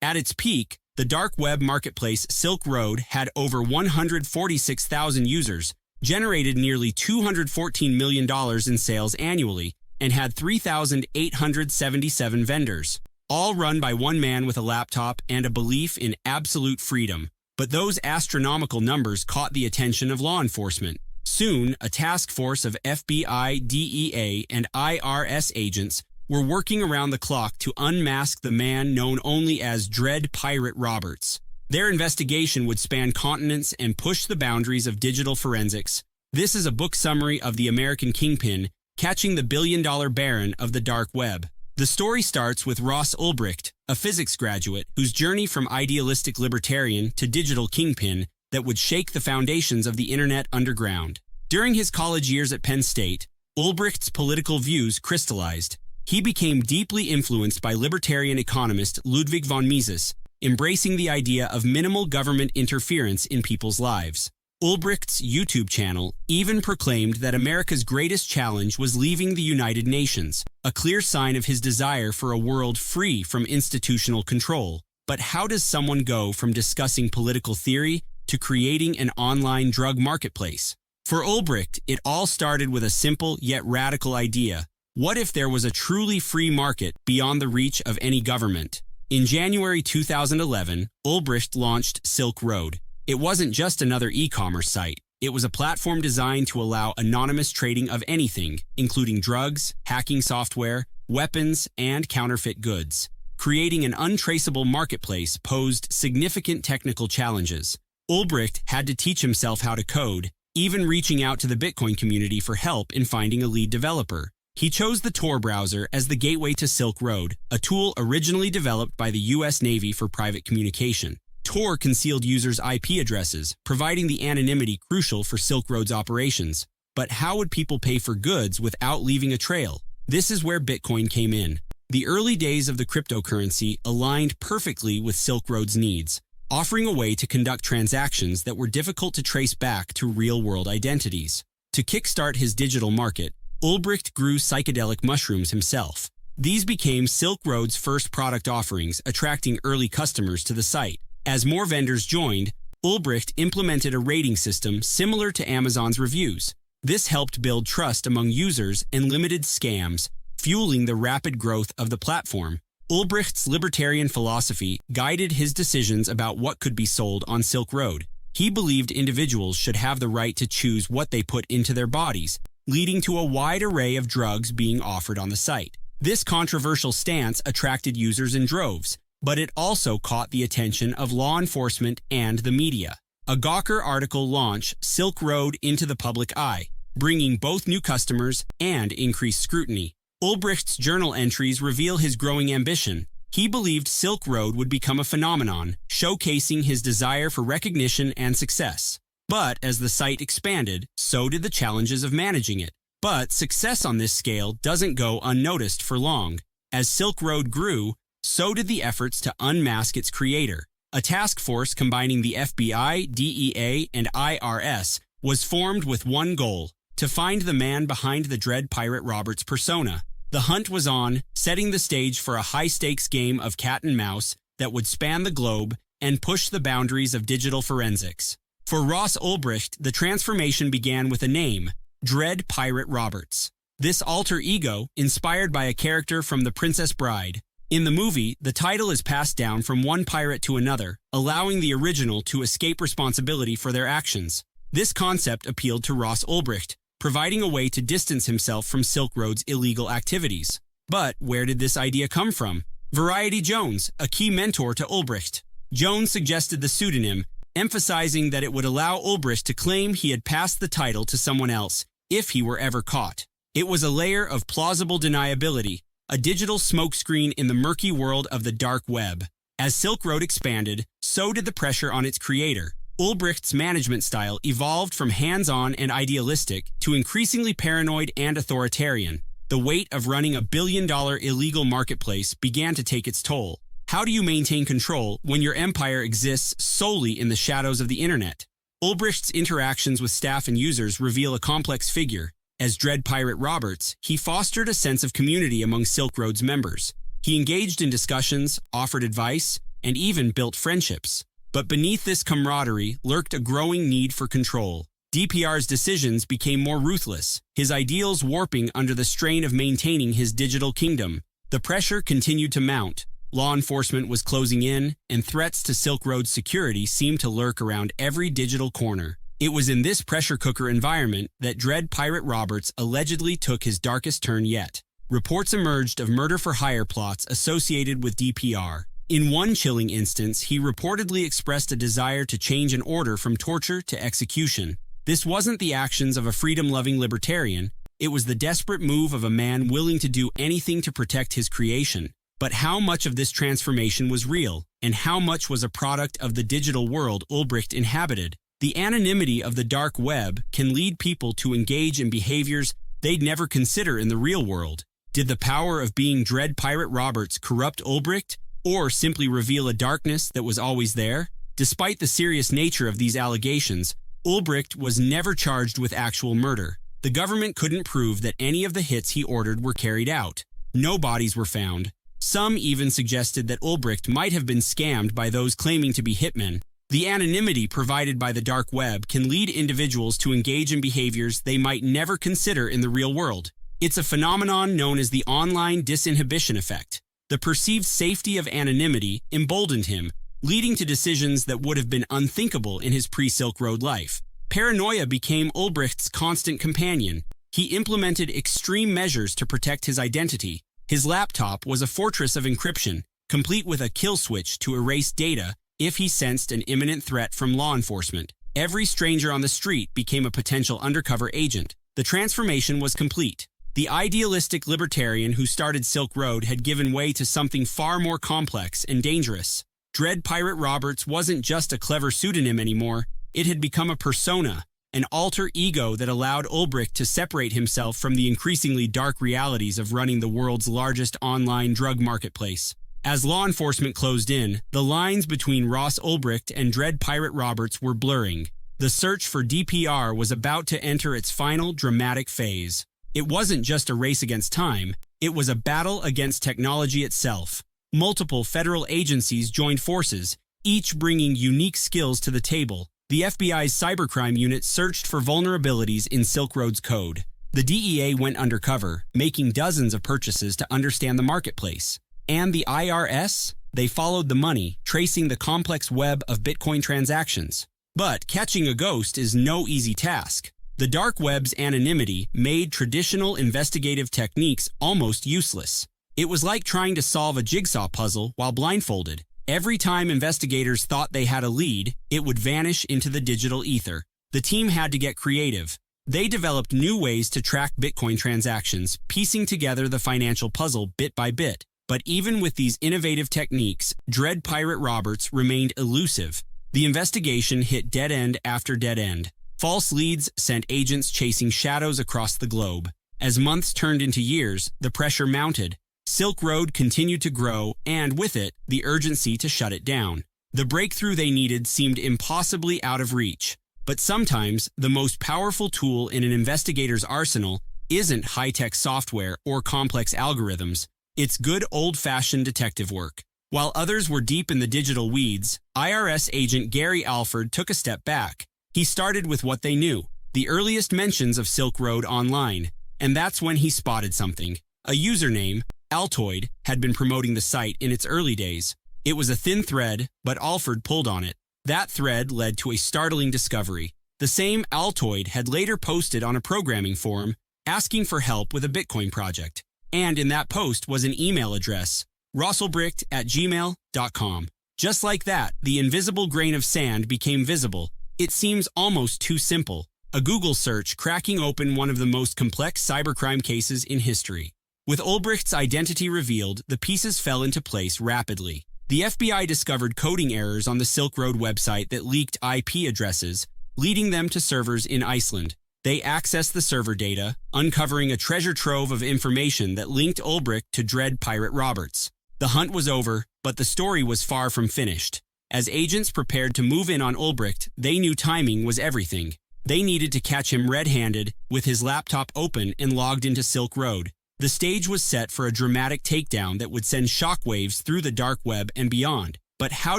At its peak, the dark web marketplace Silk Road had over 146,000 users, generated nearly $214 million in sales annually, and had 3,877 vendors, all run by one man with a laptop and a belief in absolute freedom. But those astronomical numbers caught the attention of law enforcement. Soon, a task force of FBI, DEA, and IRS agents were working around the clock to unmask the man known only as Dread Pirate Roberts. Their investigation would span continents and push the boundaries of digital forensics. This is a book summary of the American Kingpin, catching the billion-dollar baron of the dark web. The story starts with Ross Ulbricht, a physics graduate whose journey from idealistic libertarian to digital kingpin that would shake the foundations of the internet underground. During his college years at Penn State, Ulbricht's political views crystallized. He became deeply influenced by libertarian economist Ludwig von Mises, embracing the idea of minimal government interference in people's lives. Ulbricht's YouTube channel even proclaimed that America's greatest challenge was leaving the United Nations, a clear sign of his desire for a world free from institutional control. But how does someone go from discussing political theory to creating an online drug marketplace? For Ulbricht, it all started with a simple yet radical idea. What if there was a truly free market beyond the reach of any government? In January 2011, Ulbricht launched Silk Road. It wasn't just another e-commerce site. It was a platform designed to allow anonymous trading of anything, including drugs, hacking software, weapons, and counterfeit goods. Creating an untraceable marketplace posed significant technical challenges. Ulbricht had to teach himself how to code, even reaching out to the Bitcoin community for help in finding a lead developer. He chose the Tor browser as the gateway to Silk Road, a tool originally developed by the U.S. Navy for private communication. Tor concealed users' IP addresses, providing the anonymity crucial for Silk Road's operations. But how would people pay for goods without leaving a trail? This is where Bitcoin came in. The early days of the cryptocurrency aligned perfectly with Silk Road's needs, offering a way to conduct transactions that were difficult to trace back to real-world identities. To kickstart his digital market, Ulbricht grew psychedelic mushrooms himself. These became Silk Road's first product offerings, attracting early customers to the site. As more vendors joined, Ulbricht implemented a rating system similar to Amazon's reviews. This helped build trust among users and limited scams, fueling the rapid growth of the platform. Ulbricht's libertarian philosophy guided his decisions about what could be sold on Silk Road. He believed individuals should have the right to choose what they put into their bodies, leading to a wide array of drugs being offered on the site. This controversial stance attracted users in droves, but it also caught the attention of law enforcement and the media. A Gawker article launched Silk Road into the public eye, bringing both new customers and increased scrutiny. Ulbricht's journal entries reveal his growing ambition. He believed Silk Road would become a phenomenon, showcasing his desire for recognition and success. But as the site expanded, so did the challenges of managing it. But success on this scale doesn't go unnoticed for long. As Silk Road grew, so did the efforts to unmask its creator. A task force combining the FBI, DEA, and IRS was formed with one goal: to find the man behind the Dread Pirate Roberts persona. The hunt was on, setting the stage for a high-stakes game of cat and mouse that would span the globe and push the boundaries of digital forensics. For Ross Ulbricht, the transformation began with a name: Dread Pirate Roberts. This alter ego, inspired by a character from The Princess Bride. In the movie, the title is passed down from one pirate to another, allowing the original to escape responsibility for their actions. This concept appealed to Ross Ulbricht, providing a way to distance himself from Silk Road's illegal activities. But where did this idea come from? Variety Jones, a key mentor to Ulbricht. Jones suggested the pseudonym, emphasizing that it would allow Ulbricht to claim he had passed the title to someone else if he were ever caught. It was a layer of plausible deniability, a digital smokescreen in the murky world of the dark web. As Silk Road expanded, so did the pressure on its creator. Ulbricht's management style evolved from hands-on and idealistic to increasingly paranoid and authoritarian. The weight of running a billion-dollar illegal marketplace began to take its toll. How do you maintain control when your empire exists solely in the shadows of the internet? Ulbricht's interactions with staff and users reveal a complex figure. As Dread Pirate Roberts, he fostered a sense of community among Silk Road's members. He engaged in discussions, offered advice, and even built friendships. But beneath this camaraderie lurked a growing need for control. DPR's decisions became more ruthless, his ideals warping under the strain of maintaining his digital kingdom. The pressure continued to mount. Law enforcement was closing in, and threats to Silk Road's security seemed to lurk around every digital corner. It was in this pressure cooker environment that Dread Pirate Roberts allegedly took his darkest turn yet. Reports emerged of murder-for-hire plots associated with DPR. In one chilling instance, he reportedly expressed a desire to change an order from torture to execution. This wasn't the actions of a freedom-loving libertarian, it was the desperate move of a man willing to do anything to protect his creation. But how much of this transformation was real, and how much was a product of the digital world Ulbricht inhabited? The anonymity of the dark web can lead people to engage in behaviors they'd never consider in the real world. Did the power of being Dread Pirate Roberts corrupt Ulbricht, or simply reveal a darkness that was always there? Despite the serious nature of these allegations, Ulbricht was never charged with actual murder. The government couldn't prove that any of the hits he ordered were carried out. No bodies were found. Some even suggested that Ulbricht might have been scammed by those claiming to be hitmen. The anonymity provided by the dark web can lead individuals to engage in behaviors they might never consider in the real world. It's a phenomenon known as the online disinhibition effect. The perceived safety of anonymity emboldened him, leading to decisions that would have been unthinkable in his pre-Silk Road life. Paranoia became Ulbricht's constant companion. He implemented extreme measures to protect his identity. His laptop was a fortress of encryption, complete with a kill switch to erase data if he sensed an imminent threat from law enforcement. Every stranger on the street became a potential undercover agent. The transformation was complete. The idealistic libertarian who started Silk Road had given way to something far more complex and dangerous. Dread Pirate Roberts wasn't just a clever pseudonym anymore, it had become a persona, an alter ego that allowed Ulbricht to separate himself from the increasingly dark realities of running the world's largest online drug marketplace. As law enforcement closed in, the lines between Ross Ulbricht and Dread Pirate Roberts were blurring. The search for DPR was about to enter its final dramatic phase. It wasn't just a race against time, it was a battle against technology itself. Multiple federal agencies joined forces, each bringing unique skills to the table. The FBI's cybercrime unit searched for vulnerabilities in Silk Road's code. The DEA went undercover, making dozens of purchases to understand the marketplace. And the IRS? They followed the money, tracing the complex web of Bitcoin transactions. But catching a ghost is no easy task. The dark web's anonymity made traditional investigative techniques almost useless. It was like trying to solve a jigsaw puzzle while blindfolded. Every time investigators thought they had a lead, it would vanish into the digital ether. The team had to get creative. They developed new ways to track Bitcoin transactions, piecing together the financial puzzle bit by bit. But even with these innovative techniques, Dread Pirate Roberts remained elusive. The investigation hit dead end after dead end. False leads sent agents chasing shadows across the globe. As months turned into years, the pressure mounted. Silk Road continued to grow, and with it, the urgency to shut it down. The breakthrough they needed seemed impossibly out of reach. But sometimes, the most powerful tool in an investigator's arsenal isn't high-tech software or complex algorithms. It's good old-fashioned detective work. While others were deep in the digital weeds, IRS agent Gary Alford took a step back. He started with what they knew, the earliest mentions of Silk Road online. And that's when he spotted something. A username, Altoid, had been promoting the site in its early days. It was a thin thread, but Alford pulled on it. That thread led to a startling discovery. The same Altoid had later posted on a programming forum asking for help with a Bitcoin project. And in that post was an email address, rossulbricht@gmail.com. Just like that, the invisible grain of sand became visible. It seems almost too simple. A Google search cracking open one of the most complex cybercrime cases in history. With Ulbricht's identity revealed, the pieces fell into place rapidly. The FBI discovered coding errors on the Silk Road website that leaked IP addresses, leading them to servers in Iceland. They accessed the server data, uncovering a treasure trove of information that linked Ulbricht to Dread Pirate Roberts. The hunt was over, but the story was far from finished. As agents prepared to move in on Ulbricht, they knew timing was everything. They needed to catch him red-handed, with his laptop open and logged into Silk Road. The stage was set for a dramatic takedown that would send shockwaves through the dark web and beyond. But how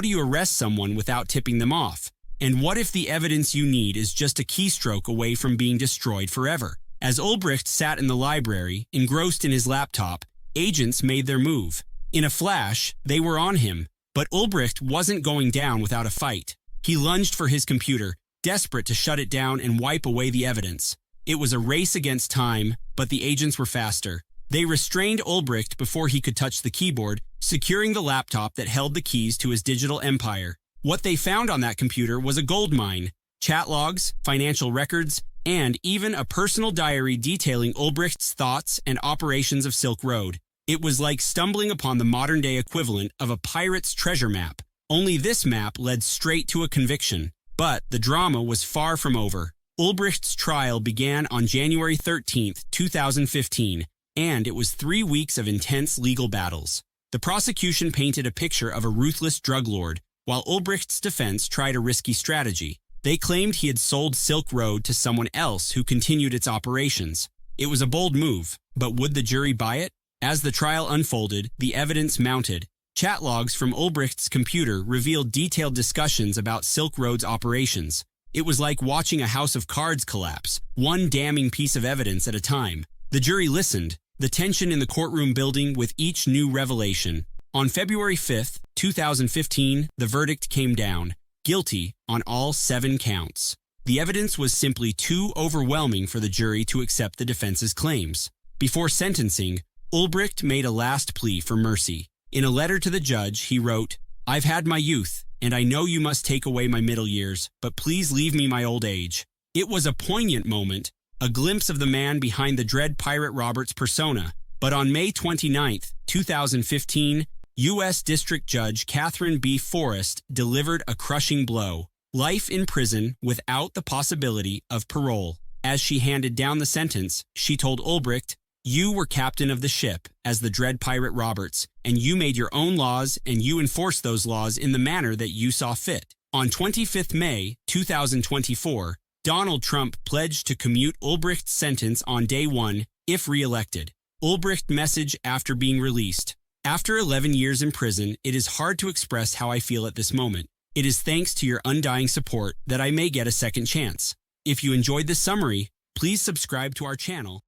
do you arrest someone without tipping them off? And what if the evidence you need is just a keystroke away from being destroyed forever? As Ulbricht sat in the library, engrossed in his laptop, agents made their move. In a flash, they were on him. But Ulbricht wasn't going down without a fight. He lunged for his computer, desperate to shut it down and wipe away the evidence. It was a race against time, but the agents were faster. They restrained Ulbricht before he could touch the keyboard, securing the laptop that held the keys to his digital empire. What they found on that computer was a goldmine: chat logs, financial records, and even a personal diary detailing Ulbricht's thoughts and operations of Silk Road. It was like stumbling upon the modern-day equivalent of a pirate's treasure map. Only this map led straight to a conviction. But the drama was far from over. Ulbricht's trial began on January 13, 2015, and it was 3 weeks of intense legal battles. The prosecution painted a picture of a ruthless drug lord, while Ulbricht's defense tried a risky strategy. They claimed he had sold Silk Road to someone else who continued its operations. It was a bold move, but would the jury buy it? As the trial unfolded, the evidence mounted. Chat logs from Ulbricht's computer revealed detailed discussions about Silk Road's operations. It was like watching a house of cards collapse, one damning piece of evidence at a time. The jury listened, the tension in the courtroom building with each new revelation. On February 5, 2015, the verdict came down: guilty on all 7 counts. The evidence was simply too overwhelming for the jury to accept the defense's claims. Before sentencing, Ulbricht made a last plea for mercy. In a letter to the judge, he wrote, "I've had my youth, and I know you must take away my middle years, but please leave me my old age." It was a poignant moment, a glimpse of the man behind the Dread Pirate Roberts persona. But on May 29, 2015, U.S. District Judge Catherine B. Forrest delivered a crushing blow: life in prison without the possibility of parole. As she handed down the sentence, she told Ulbricht, "You were captain of the ship as the Dread Pirate Roberts, and you made your own laws and you enforced those laws in the manner that you saw fit." On 25 May 2024, Donald Trump pledged to commute Ulbricht's sentence on day 1 if re-elected. Ulbricht message after being released: "After 11 years in prison, it is hard to express how I feel at this moment. It is thanks to your undying support that I may get a second chance." If you enjoyed this summary, please subscribe to our channel